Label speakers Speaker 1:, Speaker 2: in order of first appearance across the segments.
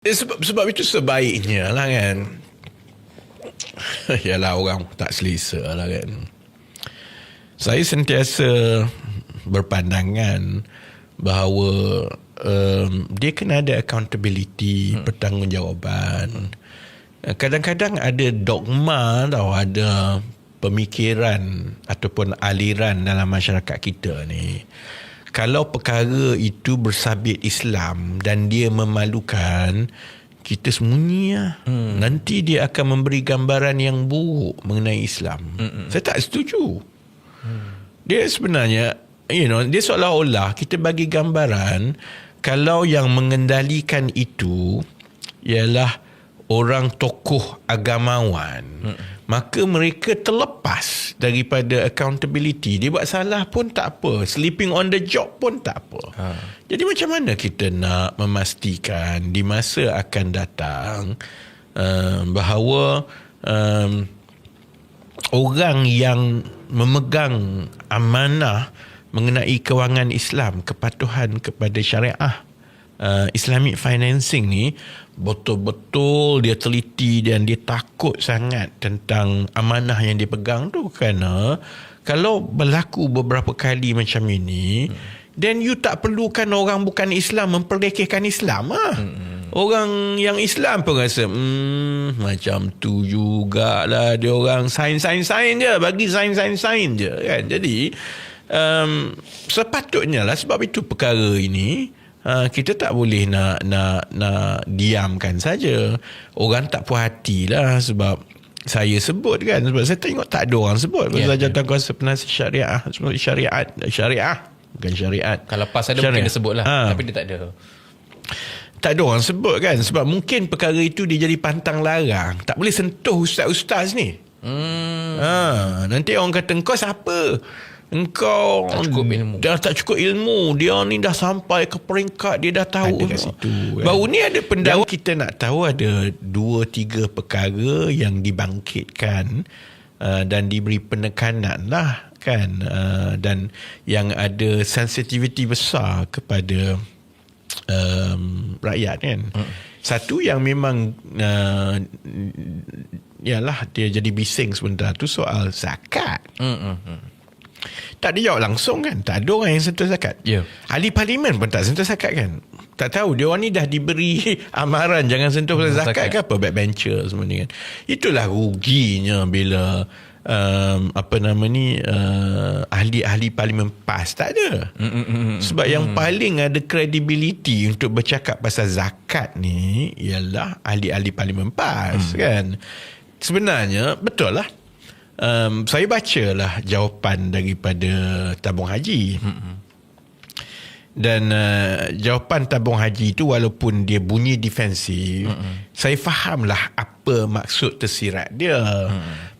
Speaker 1: Sebab itu sebaiknya lah kan. Yalah, orang tak selesa lah kan. Saya sentiasa berpandangan bahawa dia kena ada accountability, pertanggungjawaban. Kadang-kadang ada dogma tau, ada pemikiran ataupun aliran dalam masyarakat kita ni. Kalau perkara itu bersabit Islam dan dia memalukan, kita sembunyi lah. Nanti dia akan memberi gambaran yang buruk mengenai Islam. Saya tak setuju. Dia sebenarnya, dia seolah-olah kita bagi gambaran kalau yang mengendalikan itu ialah orang tokoh agamawan, maka mereka terlepas daripada accountability. Dia buat salah pun tak apa, sleeping on the job pun tak apa. Jadi macam mana kita nak memastikan di masa akan datang bahawa orang yang memegang amanah mengenai kewangan Islam, kepatuhan kepada syariah, Islamic financing ni, betul-betul dia teliti dan dia takut sangat tentang amanah yang dia pegang tu. Kerana kalau berlaku beberapa kali macam ini, then you tak perlukan orang bukan Islam memperlekehkan Islam lah. Orang yang Islam pun rasa macam tu jugalah dia orang, sains je, bagi sains je kan. Jadi sepatutnya lah, sebab itu perkara ini kita tak boleh nak diamkan saja. Orang tak puas hati lah sebab saya sebut kan, sebab saya tengok tak ada orang sebut pasal Jawatankuasa Penasihat Syariah bukan syariat.
Speaker 2: Kalau PAS ada syariah, mungkin dia sebut lah, tapi dia tak ada orang sebut kan. Sebab mungkin perkara itu dia jadi pantang larang, tak boleh sentuh ustaz-ustaz ni. Nanti orang kata, engkau siapa? Engkau dah tak cukup ilmu. Dia ni dah sampai ke peringkat, dia dah tahu kat situ kan. Baru ni ada pendakwa, kita nak tahu ada 2-3 perkara yang dibangkitkan dan diberi penekanan lah kan, dan yang ada sensitivity besar kepada rakyat kan. Satu yang memang ialah dia jadi bising sebentar tu, soal zakat. Tak dijawab langsung kan. Tak ada orang yang sentuh zakat. Ahli parlimen pun tak sentuh zakat kan. Tak tahu dia orang ni dah diberi amaran jangan sentuh zakat ke apa, backbencher semua ni kan. Itulah ruginya bila ahli-ahli parlimen PAS tak ada. Sebab yang paling ada credibility untuk bercakap pasal zakat ni ialah ahli-ahli parlimen PAS kan. Sebenarnya betul lah. Saya bacalah jawapan daripada tabung haji. Dan jawapan tabung haji itu walaupun dia bunyi defensif, saya fahamlah apa maksud tersirat dia.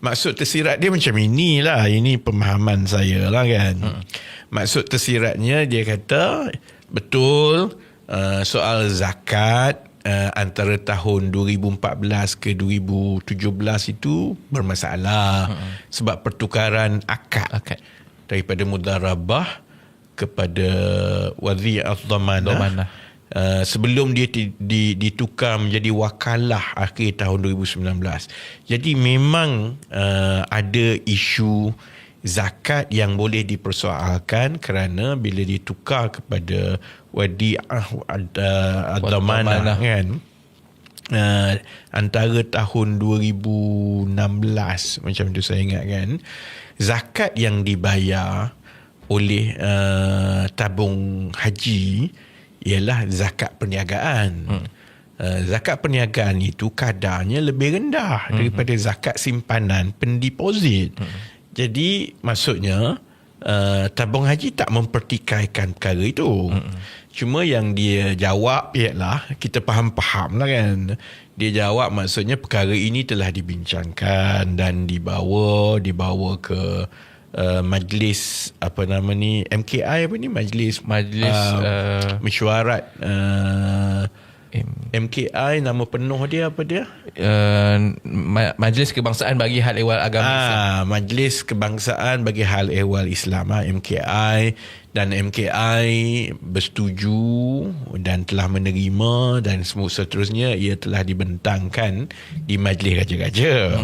Speaker 2: Maksud tersirat dia macam inilah, ini pemahaman saya lah kan. Maksud tersiratnya, dia kata betul soal zakat antara tahun 2014 ke 2017 itu bermasalah sebab pertukaran akad daripada mudarabah kepada wadhi'at dhamanah. Sebelum dia ditukar menjadi wakalah akhir tahun 2019. Jadi memang ada isu zakat yang boleh dipersoalkan kerana bila ditukar kepada wadi'ah ad-dhamanah kan, antara tahun 2016 macam tu saya ingat kan, zakat yang dibayar oleh tabung haji ialah zakat perniagaan. Zakat perniagaan itu kadarnya lebih rendah daripada zakat simpanan pendeposit. Jadi maksudnya tabung haji tak mempertikaikan perkara itu. Cuma yang dia jawab ialah, kita faham lah kan. Dia jawab maksudnya perkara ini telah dibincangkan dan dibawa ke majlis MKI Majlis Mesyuarat
Speaker 1: MKI nama penuh dia apa dia?
Speaker 3: Majlis Kebangsaan bagi Hal Ehwal Agama Islam.
Speaker 1: Majlis Kebangsaan bagi Hal Ehwal Islam, MKI. Dan MKI bersetuju dan telah menerima dan seterusnya ia telah dibentangkan di Majlis Raja-Raja.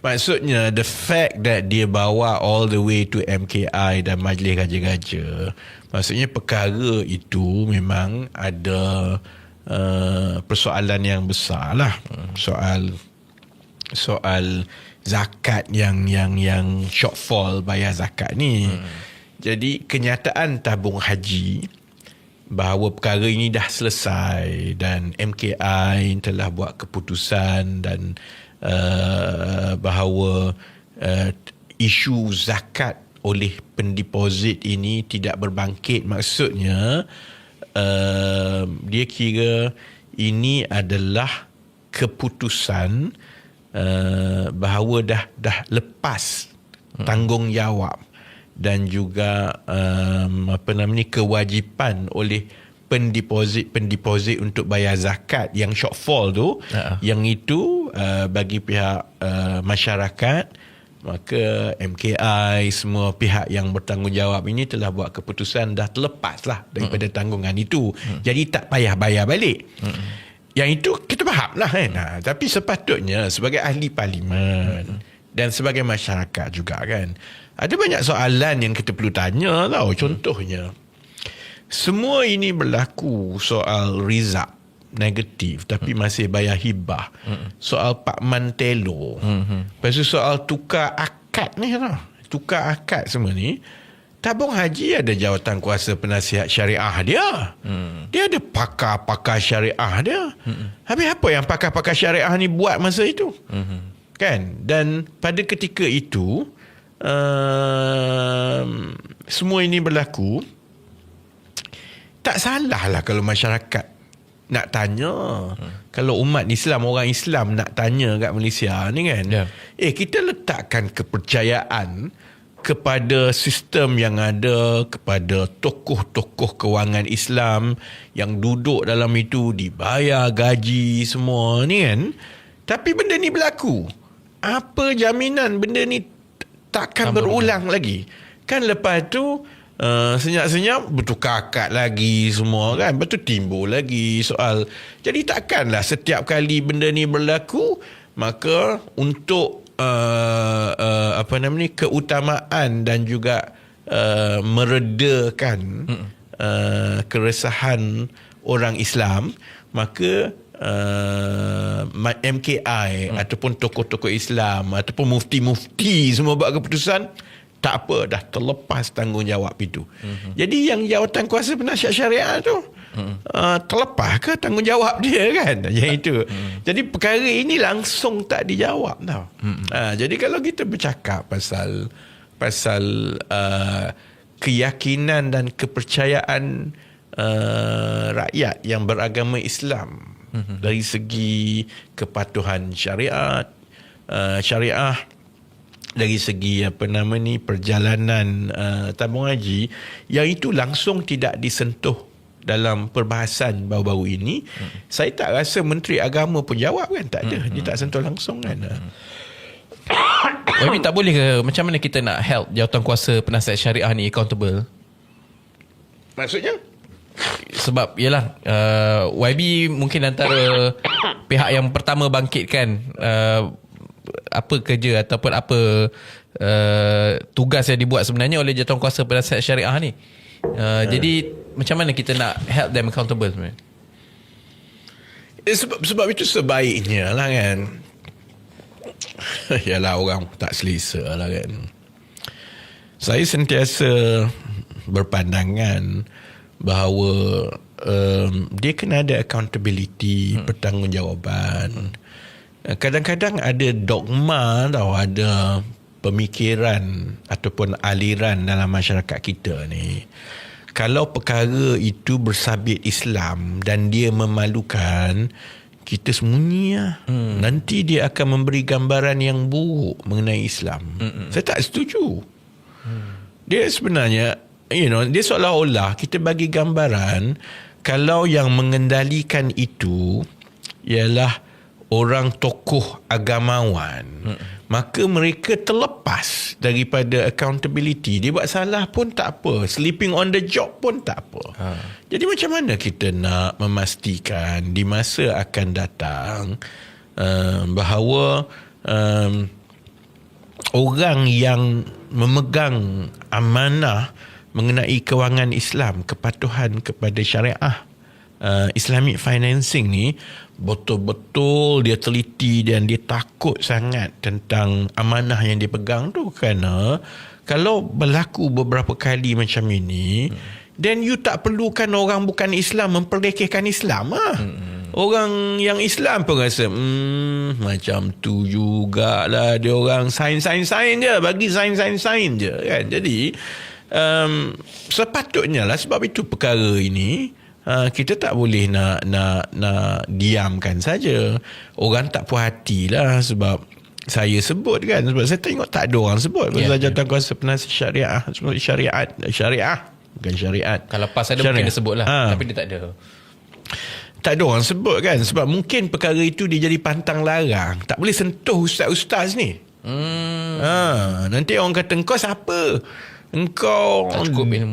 Speaker 1: Maksudnya the fact that dia bawa all the way to MKI dan Majlis Raja-Raja, maksudnya perkara itu memang ada persoalan yang besar lah. Soal zakat yang shortfall bayar zakat ni. Jadi kenyataan tabung haji bahawa perkara ini dah selesai dan MKI telah buat keputusan dan bahawa isu zakat oleh pendeposit ini tidak berbangkit. Maksudnya dia kira ini adalah keputusan bahawa dah lepas tanggungjawab dan juga kewajipan oleh pendeposit untuk bayar zakat yang shortfall tu, yang itu bagi pihak masyarakat, maka MKI semua pihak yang bertanggungjawab ini telah buat keputusan dah terlepas lah daripada tanggungan itu. Jadi tak payah bayar balik. Yang itu kita faham lah kan. Tapi sepatutnya sebagai ahli parlimen dan sebagai masyarakat juga kan, ada banyak soalan yang kita perlu tanya tau. Contohnya, semua ini berlaku soal result negatif tapi masih bayar hibah. Soal Pak Mantelo. Lepas tu soal tukar akad ni tau. Tukar akad semua ni, tabung haji ada jawatan kuasa penasihat syariah dia. Dia ada pakar-pakar syariah dia. Habis apa yang pakar-pakar syariah ni buat masa itu? Kan? Dan pada ketika itu semua ini berlaku, tak salah lah kalau masyarakat nak tanya. Kalau umat Islam, orang Islam nak tanya kat Malaysia ni kan, kita letakkan kepercayaan kepada sistem yang ada, kepada tokoh-tokoh kewangan Islam yang duduk dalam itu, dibayar gaji semua ni kan. Tapi benda ni berlaku, apa jaminan benda ni takkan berulang lagi? Kan lepas tu senyap-senyap bertukar akad lagi semua kan. Lepas tu timbul lagi soal. Jadi takkanlah setiap kali benda ni berlaku maka untuk keutamaan dan juga meredakan keresahan orang Islam, maka MKI ataupun tokoh-tokoh Islam ataupun mufti-mufti semua buat keputusan, tak apa, dah terlepas tanggungjawab itu. Jadi yang jawatan kuasa penasihat syariah tu terlepas ke tanggungjawab dia kan, yang itu. Jadi perkara ini langsung tak dijawab tau. Jadi kalau kita bercakap pasal keyakinan dan kepercayaan rakyat yang beragama Islam, dari segi kepatuhan syariah, dari segi perjalanan tabung haji, yang itu langsung tidak disentuh dalam perbahasan baru-baru ini. Saya tak rasa Menteri Agama pun jawab kan, tak ada. Dia tak sentuh langsung kan.
Speaker 3: YB tak boleh ke, macam mana kita nak help jawatan kuasa penasihat syariah ni accountable?
Speaker 1: Maksudnya?
Speaker 3: Sebab yalah, YB mungkin antara pihak yang pertama bangkitkan apa kerja ataupun apa tugas yang dibuat sebenarnya oleh jawatan kuasa penasihat syariah ni. Jadi macam mana kita nak help them accountable sebenarnya?
Speaker 1: Sebab itu sebaiknya lah kan, yalah orang tak selesa lah kan. Saya sentiasa berpandangan bahawa dia kena ada accountability, pertanggungjawaban. Kadang-kadang ada dogma tau, ada pemikiran ataupun aliran dalam masyarakat kita ni, kalau perkara itu bersabit Islam dan dia memalukan, kita sembunyi lah. Nanti dia akan memberi gambaran yang buruk mengenai Islam. Saya tak setuju. Dia sebenarnya, dia seolah-olah kita bagi gambaran
Speaker 2: kalau yang mengendalikan itu ialah orang tokoh agamawan, maka mereka terlepas daripada accountability. Dia buat salah pun tak apa, sleeping on the job pun tak apa. Jadi macam mana kita nak memastikan di masa akan datang bahawa orang yang memegang amanah mengenai kewangan Islam, kepatuhan kepada syariah, Islamic financing ni betul-betul dia teliti dan dia takut sangat tentang amanah yang dia pegang tu. Kerana kalau berlaku beberapa kali macam ini, then you tak perlukan orang bukan Islam memperlekehkan Islam lah. Orang yang Islam pun rasa macam tu jugalah dia orang sains je, bagi sains je kan. Jadi sepatutnya lah, sebab itu perkara ini kita tak boleh nak diamkan saja. Orang tak puas hati lah sebab saya sebut kan, sebab saya tengok tak ada orang sebut pasal Jawatankuasa Penasihat Syariah bukan syariat.
Speaker 3: Kalau PAS ada mungkin dia sebut lah, tapi dia tak ada orang sebut kan, sebab mungkin perkara itu dia jadi pantang larang, tak boleh sentuh ustaz-ustaz ni. Nanti orang kata engkau siapa, engkau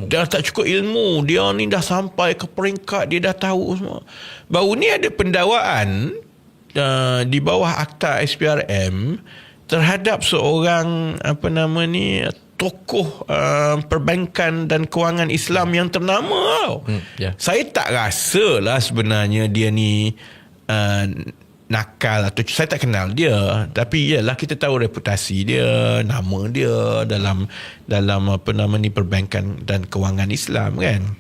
Speaker 3: dah tak cukup ilmu, dia ni dah sampai ke peringkat dia dah tahu semua. Baru ni ada pendakwaan di bawah Akta SPRM terhadap seorang tokoh perbankan dan kewangan Islam yang ternama. Saya tak rasa lah sebenarnya dia ni nakal atau saya tak kenal dia, tapi iyalah kita tahu reputasi dia, nama dia dalam perbankan dan kewangan Islam kan.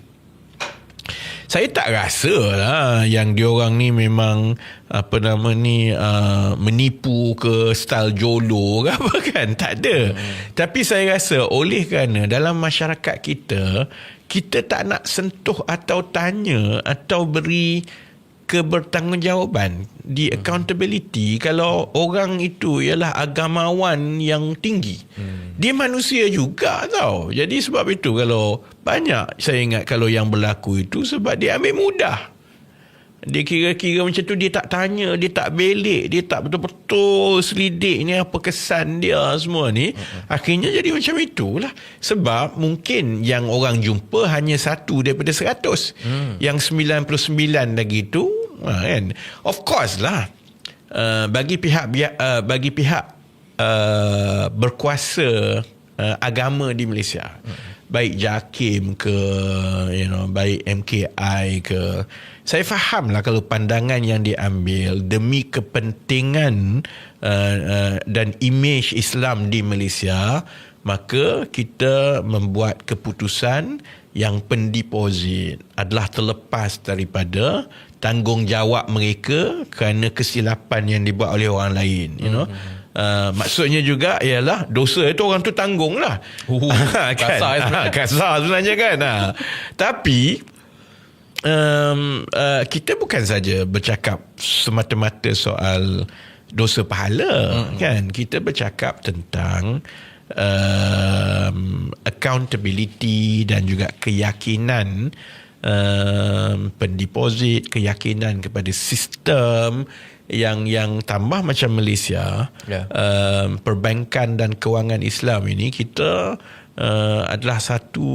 Speaker 3: Saya tak rasa lah yang diorang ni memang menipu ke style jolo ke apa kan, tak ada. Tapi saya rasa oleh kerana dalam masyarakat kita tak nak sentuh atau tanya atau beri kebertanggungjawaban di accountability kalau orang itu ialah agamawan yang tinggi. Dia manusia juga tau. Jadi sebab itu kalau banyak saya ingat kalau yang berlaku itu sebab dia ambil mudah. Dia kira-kira macam tu, dia tak tanya, dia tak belik, dia tak betul-betul selidik ni apa kesan dia semua ni. Akhirnya jadi macam itulah. Sebab mungkin yang orang jumpa hanya satu daripada 100. Yang 99 lagi tu kan. Of course lah, bagi pihak berkuasa agama di Malaysia, baik JAKIM ke baik MKI ke, saya faham lah kalau pandangan yang diambil demi kepentingan dan imej Islam di Malaysia, maka kita membuat keputusan yang pendeposit adalah terlepas daripada tanggungjawab mereka kerana kesilapan yang dibuat oleh orang lain, maksudnya juga ialah dosa itu orang tu tanggung lah. Kan? Kasar sebenarnya kan. Tapi kita bukan saja bercakap semata-mata soal dosa pahala, kan? Kita bercakap tentang accountability dan juga keyakinan pendeposit, keyakinan kepada sistem yang tambah macam Malaysia. Perbankan dan kewangan Islam ini kita adalah satu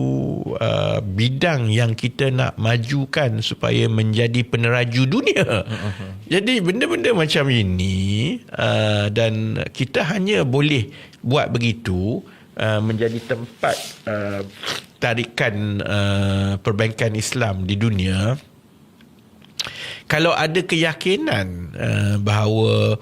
Speaker 3: bidang yang kita nak majukan supaya menjadi peneraju dunia. Jadi benda-benda macam ini dan kita hanya boleh buat begitu menjadi tempat tarikan perbankan Islam di dunia kalau ada keyakinan bahawa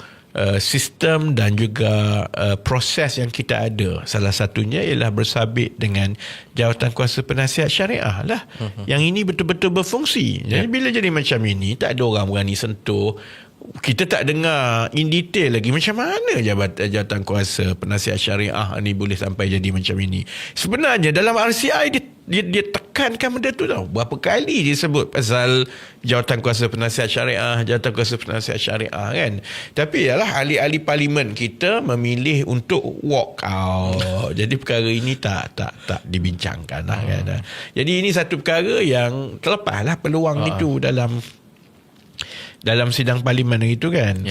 Speaker 3: sistem dan juga proses yang kita ada, salah satunya ialah bersabit dengan Jawatankuasa Penasihat Syariah lah. Yang ini betul-betul berfungsi. Jadi bila jadi macam ini, tak ada orang berani sentuh. Kita tak dengar in detail lagi macam mana Jawatankuasa Penasihat Syariah ni boleh sampai jadi macam ini. Sebenarnya dalam RCI dia dia tekankan benda tu tau. Berapa kali dia sebut pasal jawatan kuasa penasihat syariah kan. Tapi ialah ahli-ahli parlimen kita memilih untuk walk out. Jadi perkara ini tak dibincangkan lah kan. Jadi ini satu perkara yang terlepaslah peluang itu dalam sidang parlimen itu kan.